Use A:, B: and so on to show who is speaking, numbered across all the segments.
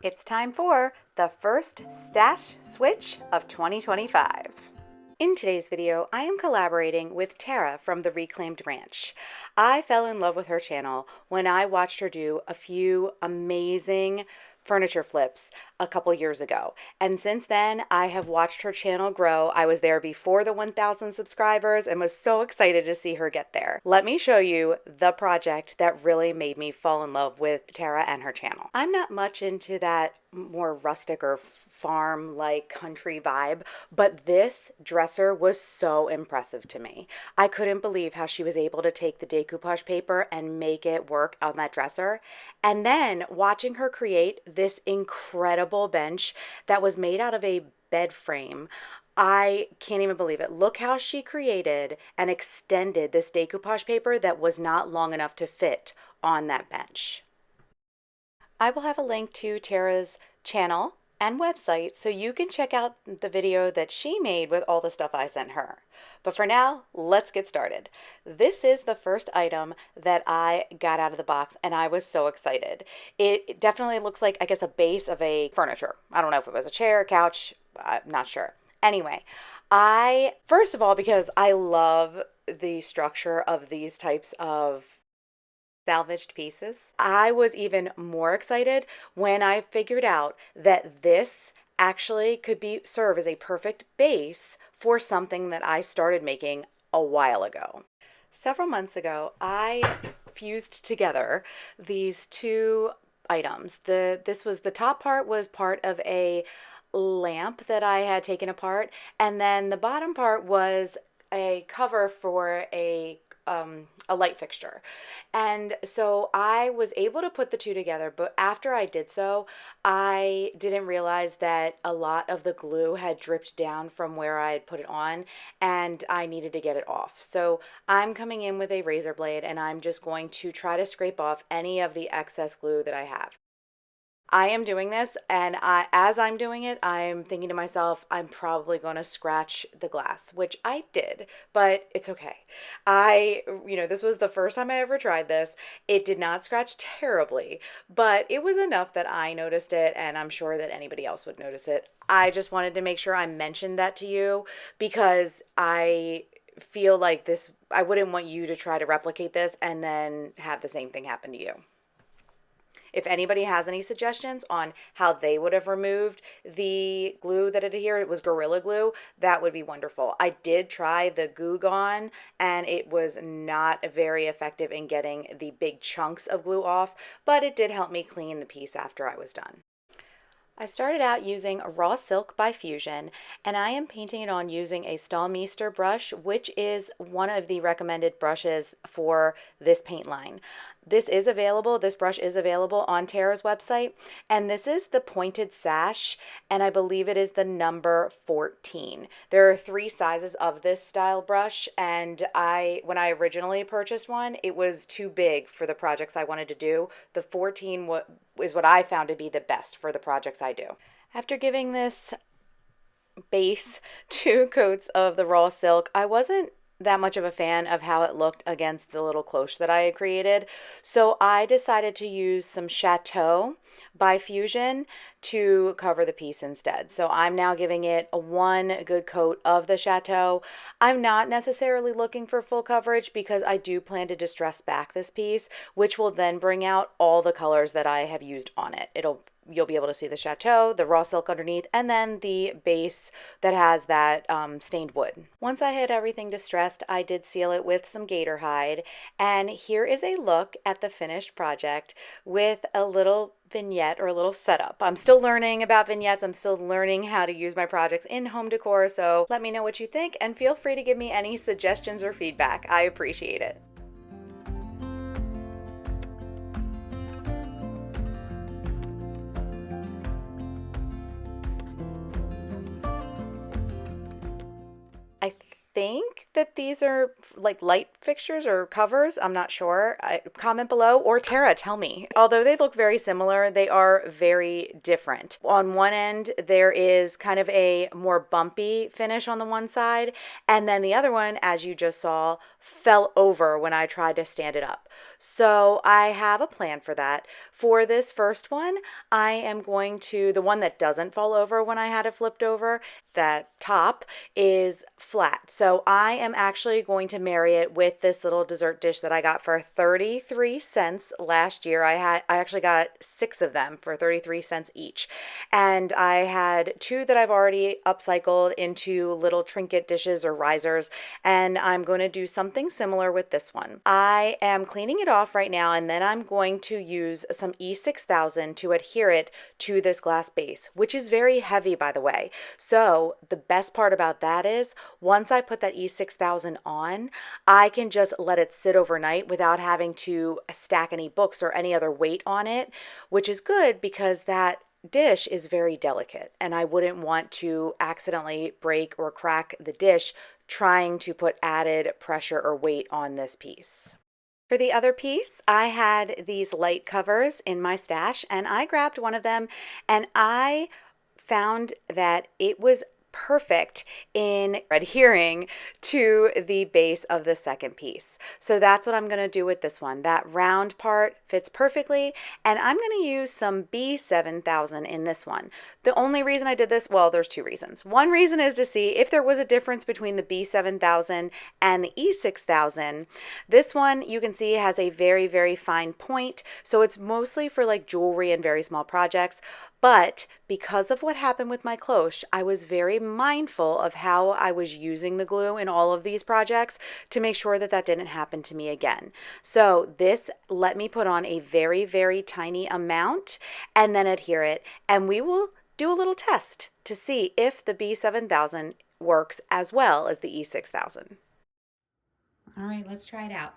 A: It's time for the first stash switch of 2025. In today's video, I am collaborating with Tara from the Reclaimed Ranch. I fell in love with her channel when I watched her do a few amazing furniture flips a couple years ago. And since then, I have watched her channel grow. I was there before the 1,000 subscribers and was so excited to see her get there. Let me show you the project that really made me fall in love with Tara and her channel. I'm not much into that more rustic or farm-like country vibe, but this dresser was so impressive to me. I couldn't believe how she was able to take the decoupage paper and make it work on that dresser. And then watching her create this incredible bench that was made out of a bed frame, I can't even believe it. Look how she created and extended this decoupage paper that was not long enough to fit on that bench. I will have a link to Tara's channel and website so you can check out the video that she made with all the stuff I sent her. But for now, let's get started. This is the first item that I got out of the box and I was so excited. It definitely looks like, I guess, a base of a furniture. I don't know if it was a chair, couch, I'm not sure. Anyway, first of all, because I love the structure of these types of salvaged pieces, I was even more excited when I figured out that this actually could serve as a perfect base for something that I started making a while ago. Several months ago, I fused together these two items. The top part was part of a lamp that I had taken apart, and then the bottom part was a cover for a light fixture. And so I was able to put the two together, but after I did so, I didn't realize that a lot of the glue had dripped down from where I had put it on, and I needed to get it off. So I'm coming in with a razor blade, and I'm just going to try to scrape off any of the excess glue that I have. I am doing this, and as I'm doing it, I'm thinking to myself, I'm probably going to scratch the glass, which I did, but it's okay. This was the first time I ever tried this. It did not scratch terribly, but it was enough that I noticed it, and I'm sure that anybody else would notice it. I just wanted to make sure I mentioned that to you because I feel like I wouldn't want you to try to replicate this and then have the same thing happen to you. If anybody has any suggestions on how they would have removed the glue that adhered, it was Gorilla Glue, that would be wonderful. I did try the Goo Gone, and it was not very effective in getting the big chunks of glue off, but it did help me clean the piece after I was done. I started out using Raw Silk by Fusion, and I am painting it on using a Stahlmeister brush, which is one of the recommended brushes for this paint line. This brush is available on Tara's website, and this is the pointed sash, and I believe it is the number 14. There are 3 sizes of this style brush, and when I originally purchased one, it was too big for the projects I wanted to do. The 14 is what I found to be the best for the projects I do. After giving this base 2 coats of the raw silk, I wasn't that much of a fan of how it looked against the little cloche that I had created. So I decided to use some Chateau by Fusion to cover the piece instead. So I'm now giving it one good coat of the Chateau. I'm not necessarily looking for full coverage because I do plan to distress back this piece, which will then bring out all the colors that I have used on it. You'll be able to see the Chateau, the raw silk underneath, and then the base that has that stained wood. Once I had everything distressed, I did seal it with some gator hide, and here is a look at the finished project with a little vignette or a little setup. I'm still learning about vignettes. I'm still learning how to use my projects in home decor, so let me know what you think and feel free to give me any suggestions or feedback. I appreciate it. I think that these are like light fixtures or covers. I'm not sure. Comment below, or Tara, tell me. Although they look very similar, they are very different. On one end, there is kind of a more bumpy finish on the one side, and then the other one, as you just saw, fell over when I tried to stand it up. So I have a plan for that. For this first one, I am going to, the one that doesn't fall over when I had it flipped over, that top is flat. So I am actually going to marry it with this little dessert dish that I got for 33 cents last year. I actually got 6 of them for 33 cents each. And I had 2 that I've already upcycled into little trinket dishes or risers, and I'm going to do something similar with this one. I am cleaning it off right now, and then I'm going to use some E6000 to adhere it to this glass base, which is very heavy, by the way. So the best part about that is once I put that E6000 on, I can just let it sit overnight without having to stack any books or any other weight on it, which is good because that dish is very delicate and I wouldn't want to accidentally break or crack the dish trying to put added pressure or weight on this piece. For the other piece, I had these light covers in my stash, and I grabbed one of them and I found that it was perfect in adhering to the base of the second piece. So that's what I'm going to do with this one. That round part fits perfectly, and I'm going to use some B7000 in this one. The only reason I did this, well, there's 2 reasons. One reason is to see if there was a difference between the B7000 and the E6000. This one you can see has a very, very fine point, so it's mostly for like jewelry and very small projects. But because of what happened with my cloche, I was very mindful of how I was using the glue in all of these projects to make sure that that didn't happen to me again. So this let me put on a very, very tiny amount and then adhere it. And we will do a little test to see if the B7000 works as well as the E6000. All right, let's try it out.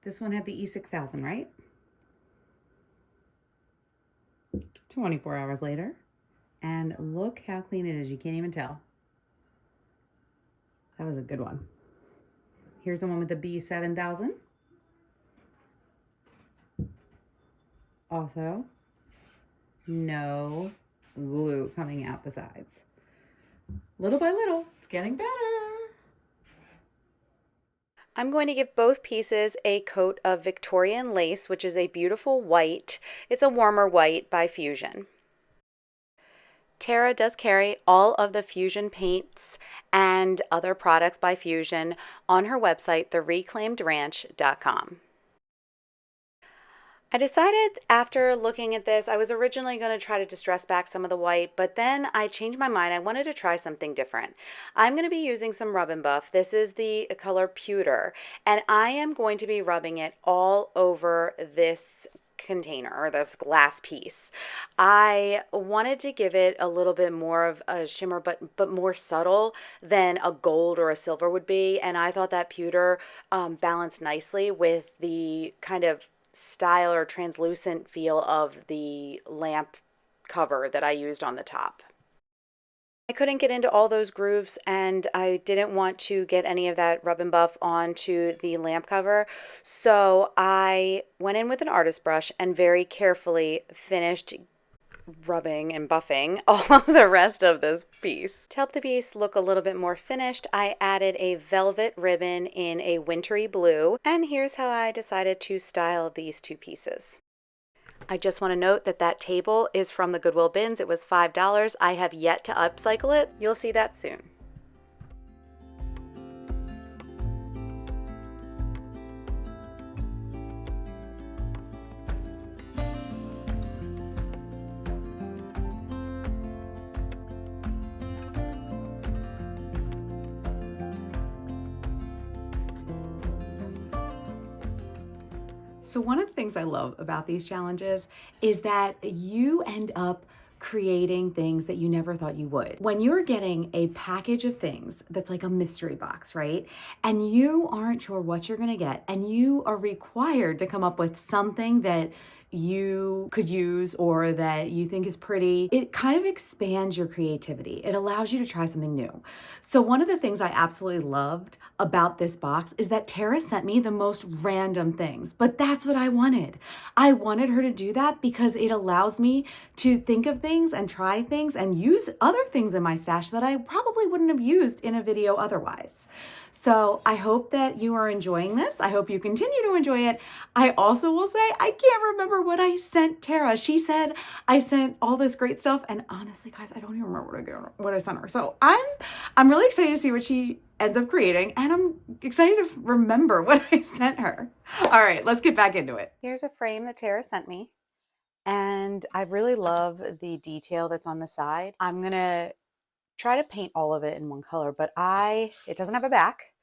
A: This one had the E6000, right? 24 hours later, and look how clean it is. You can't even tell. That was a good one. Here's the one with the B7000. Also, no glue coming out the sides. Little by little, it's getting better. I'm going to give both pieces a coat of Victorian Lace, which is a beautiful white. It's a warmer white by Fusion. Tara does carry all of the Fusion paints and other products by Fusion on her website, thereclaimedranch.com. I decided after looking at this, I was originally going to try to distress back some of the white, but then I changed my mind. I wanted to try something different. I'm going to be using some Rub and Buff. This is the color Pewter, and I am going to be rubbing it all over this container or this glass piece. I wanted to give it a little bit more of a shimmer, but more subtle than a gold or a silver would be, and I thought that pewter balanced nicely with the kind of style or translucent feel of the lamp cover that I used on the top. I couldn't get into all those grooves, and I didn't want to get any of that Rub and Buff onto the lamp cover, so I went in with an artist brush and very carefully finished rubbing and buffing all of the rest of this piece. To help the piece look a little bit more finished, I added a velvet ribbon in a wintry blue, and here's how I decided to style these 2 pieces. I just want to note that that table is from the Goodwill bins. It was $5. I have yet to upcycle it. You'll see that soon. So one of the things I love about these challenges is that you end up creating things that you never thought you would. When you're getting a package of things that's like a mystery box, right? And you aren't sure what you're gonna get, and you are required to come up with something that you could use or that you think is pretty. It kind of expands your creativity. It allows you to try something new. So one of the things I absolutely loved about this box is that Tara sent me the most random things, but that's what I wanted. I wanted her to do that because it allows me to think of things and try things and use other things in my stash that I probably wouldn't have used in a video otherwise. So I hope that you are enjoying this. I hope you continue to enjoy it. I also will say, I can't remember what I sent Tara. She said I sent all this great stuff. And honestly, guys, I don't even remember what I sent her. So I'm really excited to see what she ends up creating. And I'm excited to remember what I sent her. All right, let's get back into it. Here's a frame that Tara sent me. And I really love the detail that's on the side. I'm going to try to paint all of it in one color, but it doesn't have a back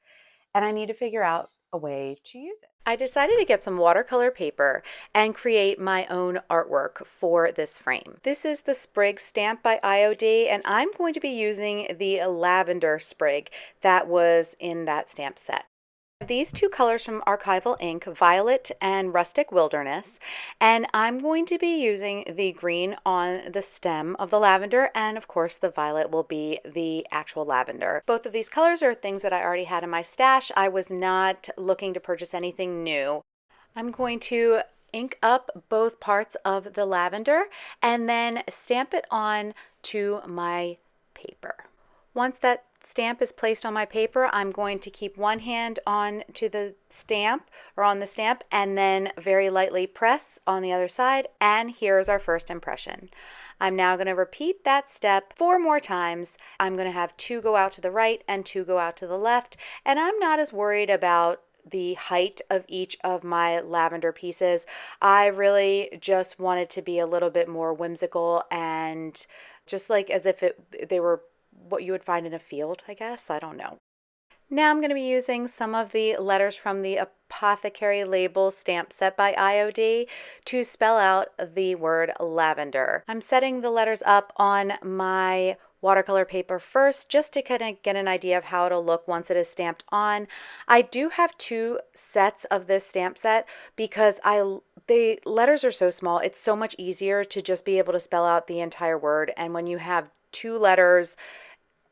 A: and I need to figure out a way to use it. I decided to get some watercolor paper and create my own artwork for this frame. This is the sprig stamp by IOD, and I'm going to be using the lavender sprig that was in that stamp set. These two colors from Archival Ink, Violet and Rustic Wilderness, and I'm going to be using the green on the stem of the lavender, and of course the violet will be the actual lavender. Both of these colors are things that I already had in my stash. I was not looking to purchase anything new. I'm going to ink up both parts of the lavender and then stamp it on to my paper. Once that stamp is placed on my paper, I'm going to keep one hand on to the stamp or on the stamp and then very lightly press on the other side, and here's our first impression. I'm now going to repeat that step 4 more times. I'm going to have 2 go out to the right and 2 go out to the left, and I'm not as worried about the height of each of my lavender pieces. I really just wanted to be a little bit more whimsical and just like as if they were what you would find in a field, I guess. I don't know. Now I'm going to be using some of the letters from the Apothecary Label stamp set by IOD to spell out the word lavender. I'm setting the letters up on my watercolor paper first just to kind of get an idea of how it'll look once it is stamped on. I do have 2 sets of this stamp set because the letters are so small. It's so much easier to just be able to spell out the entire word, and when you have 2 letters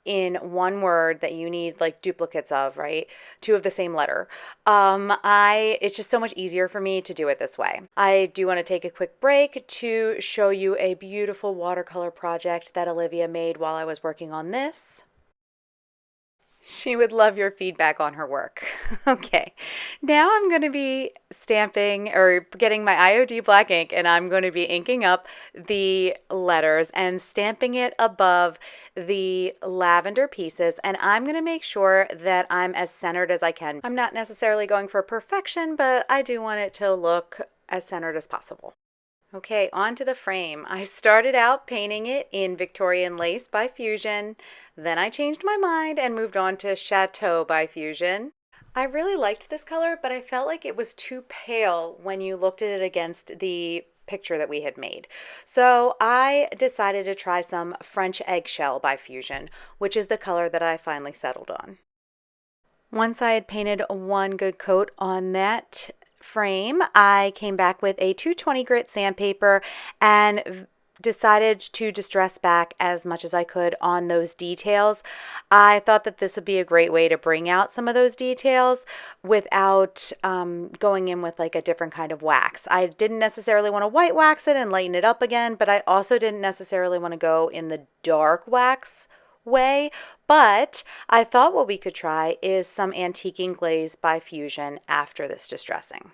A: in one word that you need like duplicates of, right? 2 of the same letter. It's just so much easier for me to do it this way. I do want to take a quick break to show you a beautiful watercolor project that Olivia made while I was working on this. She would love your feedback on her work. Okay, now I'm going to be stamping or getting my IOD black ink, and I'm going to be inking up the letters and stamping it above the lavender pieces, and I'm going to make sure that I'm as centered as I can. I'm not necessarily going for perfection, but I do want it to look as centered as possible. Okay, on to the frame. I started out painting it in Victorian Lace by Fusion. Then I changed my mind and moved on to Chateau by Fusion. I really liked this color, but I felt like it was too pale when you looked at it against the picture that we had made. So I decided to try some French Eggshell by Fusion, which is the color that I finally settled on. Once I had painted one good coat on that frame, I came back with a 220 grit sandpaper and decided to distress back as much as I could on those details. I thought that this would be a great way to bring out some of those details without going in with like a different kind of wax. I didn't necessarily want to white wax it and lighten it up again, but I also didn't necessarily want to go in the dark wax way, but I thought what we could try is some Antiguing Glaze by Fusion after this distressing.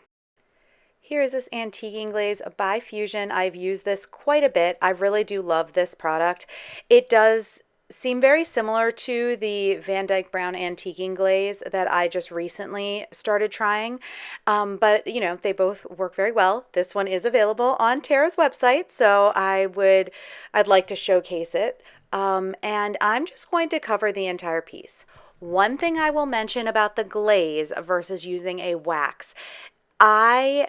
A: Here is this Antiguing Glaze by Fusion. I've used this quite a bit. I really do love this product. It does seem very similar to the Van Dyke Brown Antiguing Glaze that I just recently started trying, but you know, they both work very well. This one is available on Tara's website, so I'd like to showcase it. And I'm just going to cover the entire piece. One thing I will mention about the glaze versus using a wax, I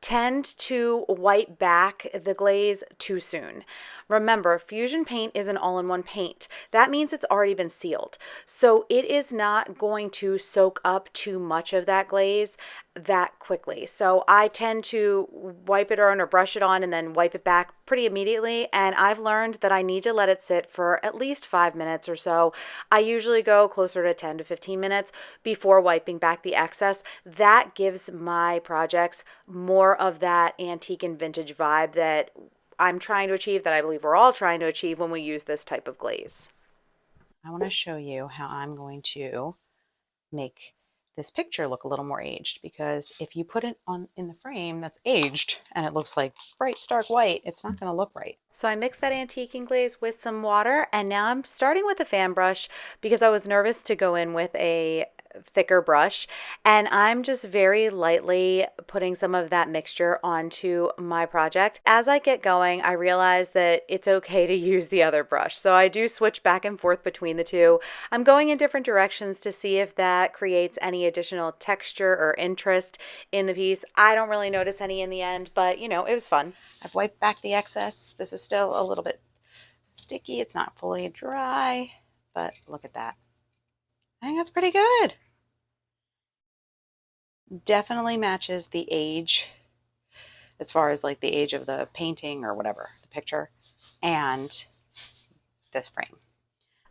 A: tend to wipe back the glaze too soon. Remember, Fusion paint is an all-in-one paint. That means it's already been sealed. So it is not going to soak up too much of that glaze that quickly. So I tend to wipe it on or brush it on and then wipe it back pretty immediately. And I've learned that I need to let it sit for at least 5 minutes or so. I usually go closer to 10 to 15 minutes before wiping back the excess. That gives my projects more of that antique and vintage vibe that I'm trying to achieve, that I believe we're all trying to achieve when we use this type of glaze. I want to show you how I'm going to make this picture look a little more aged, because if you put it on in the frame that's aged and it looks like bright stark white, it's not going to look right. So I mixed that Antiguing Glaze with some water, and now I'm starting with a fan brush because I was nervous to go in with a thicker brush, and I'm just very lightly putting some of that mixture onto my project. As I get going, I realize that it's okay to use the other brush, so I do switch back and forth between the two. I'm going in different directions to see if that creates any additional texture or interest in the piece. I don't really notice any in the end, but you know, it was fun. I've wiped back the excess. This is still a little bit sticky. It's not fully dry, but look at that. I think that's pretty good. Definitely matches the age, as far as like the age of the painting or whatever, the picture, and this frame.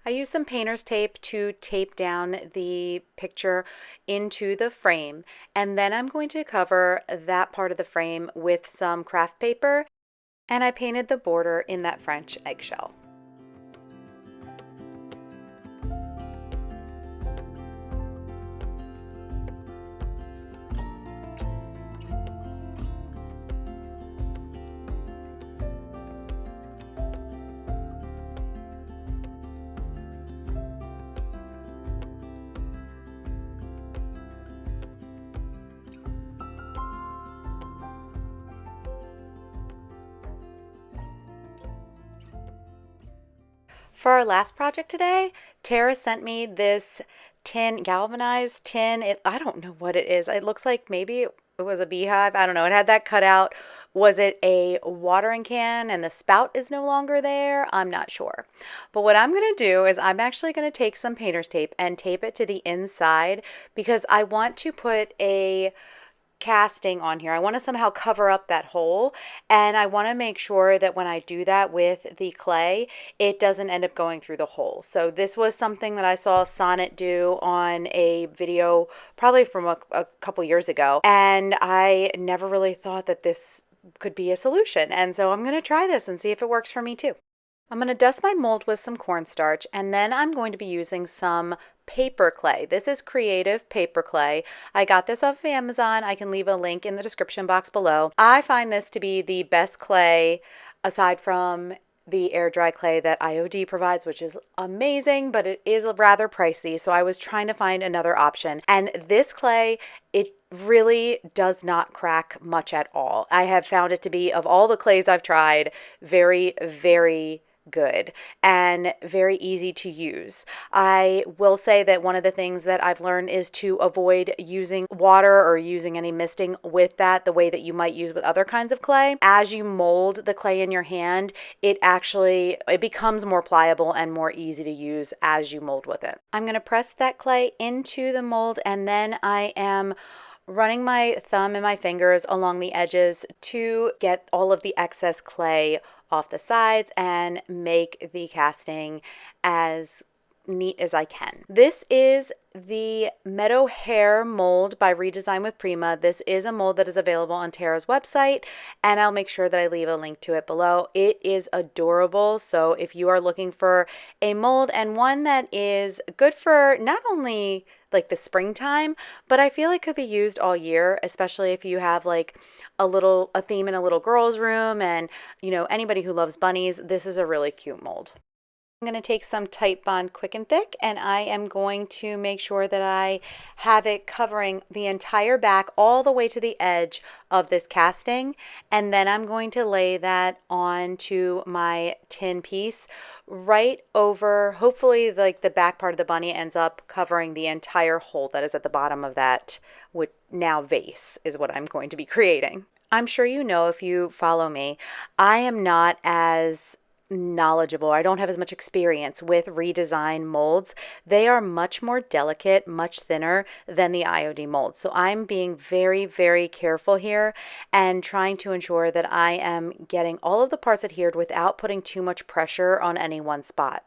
A: I used some painter's tape to tape down the picture into the frame, and then I'm going to cover that part of the frame with some craft paper, and I painted the border in that French eggshell. For our last project today, Tara sent me this tin, galvanized tin. I don't know what it is. It looks like maybe it was a beehive. I don't know. It had that cut out. Was it a watering can and the spout is no longer there? I'm not sure. But what I'm going to do is I'm actually going to take some painter's tape and tape it to the inside, because I want to put a casting on here. I want to somehow cover up that hole, and I want to make sure that when I do that with the clay, it doesn't end up going through the hole. So this was something that I saw Sonnet do on a video probably from a couple years ago, and I never really thought that this could be a solution. And so I'm going to try this and see if it works for me too. I'm going to dust my mold with some cornstarch, and then I'm going to be using some paper clay. This is Creative Paper Clay. I got this off of Amazon. I can leave a link in the description box below. I find this to be the best clay aside from the air dry clay that IOD provides, which is amazing, but it is rather pricey. So I was trying to find another option. And this clay, it really does not crack much at all. I have found it to be, of all the clays I've tried, very, very good and very easy to use. I will say that one of the things that I've learned is to avoid using water or using any misting with that the way that you might use with other kinds of clay. As you mold the clay in your hand, it becomes more pliable and more easy to use as you mold with it. I'm going to press that clay into the mold, and then I am running my thumb and my fingers along the edges to get all of the excess clay off the sides and make the casting as neat as I can. This is the Meadow Hair mold by Redesign with Prima. This is a mold that is available on Tara's website, and I'll make sure that I leave a link to it below. It is adorable. So if you are looking for a mold, and one that is good for not only like the springtime, but I feel it could be used all year, especially if you have like a theme in a little girl's room, and you know, anybody who loves bunnies, this is a really cute mold. I'm going to take some Type Bond Quick and Thick, and I am going to make sure that I have it covering the entire back all the way to the edge of this casting, and then I'm going to lay that onto my tin piece right over, hopefully like the back part of the bunny ends up covering the entire hole that is at the bottom of that now vase is what I'm going to be creating. I'm sure you know, if you follow me, I am not as knowledgeable. I don't have as much experience with redesign molds. They are much more delicate, much thinner than the IOD molds. So I'm being very, very careful here and trying to ensure that I am getting all of the parts adhered without putting too much pressure on any one spot.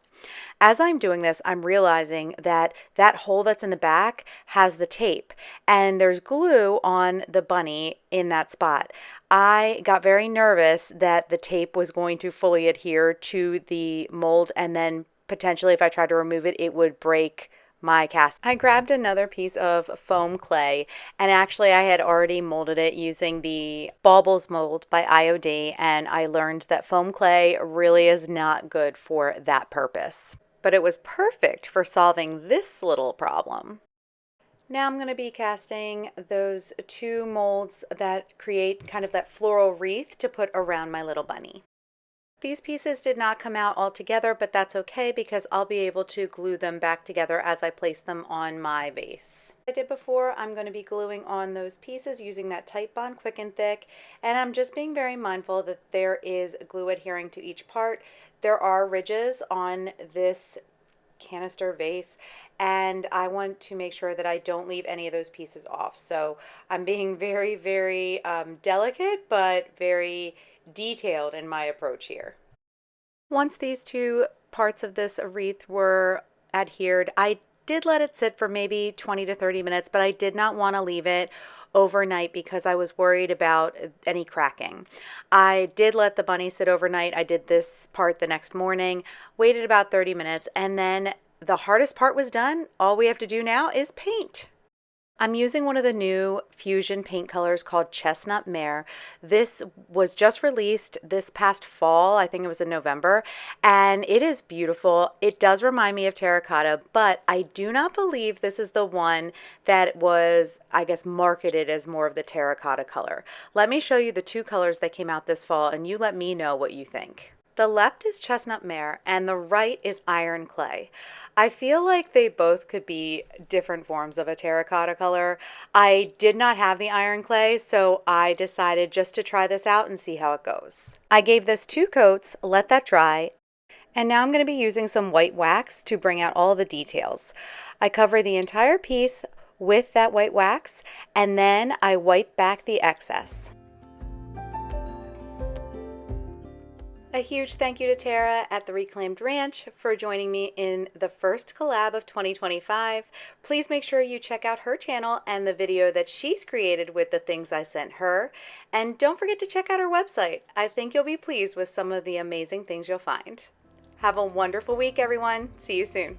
A: As I'm doing this, I'm realizing that that hole that's in the back has the tape and there's glue on the bunny in that spot. I got very nervous that the tape was going to fully adhere to the mold and then potentially if I tried to remove it, it would break my cast. I grabbed another piece of foam clay and actually I had already molded it using the Baubles mold by IOD, and I learned that foam clay really is not good for that purpose. But it was perfect for solving this little problem. Now I'm going to be casting those two molds that create kind of that floral wreath to put around my little bunny. These pieces did not come out all together, but that's okay because I'll be able to glue them back together as I place them on my vase. As I did before, I'm going to be gluing on those pieces using that Titebond Quick and Thick, and I'm just being very mindful that there is glue adhering to each part. There are ridges on this canister vase and I want to make sure that I don't leave any of those pieces off. So I'm being very, very delicate but very detailed in my approach here. Once these two parts of this wreath were adhered, I did let it sit for maybe 20 to 30 minutes, but I did not want to leave it overnight because I was worried about any cracking. I did let the bunny sit overnight. I did this part the next morning, waited about 30 minutes, and then the hardest part was done. All we have to do now is paint. I'm using one of the new fusion paint colors called Chestnut Mare. This was just released this past fall. I think it was in November, and it is beautiful. It does remind me of terracotta, but I do not believe this is the one that was, I guess, marketed as more of the terracotta color. Let me show you the two colors that came out this fall, and you let me know what you think. The left is Chestnut Mare and the right is Iron Clay. I feel like they both could be different forms of a terracotta color. I did not have the Iron Clay, so I decided just to try this out and see how it goes. I gave this 2 coats, let that dry, and now I'm going to be using some white wax to bring out all the details. I cover the entire piece with that white wax, and then I wipe back the excess. A huge thank you to Tara at the Reclaimed Ranch for joining me in the first collab of 2025. Please make sure you check out her channel and the video that she's created with the things I sent her. And don't forget to check out her website. I think you'll be pleased with some of the amazing things you'll find. Have a wonderful week, everyone. See you soon.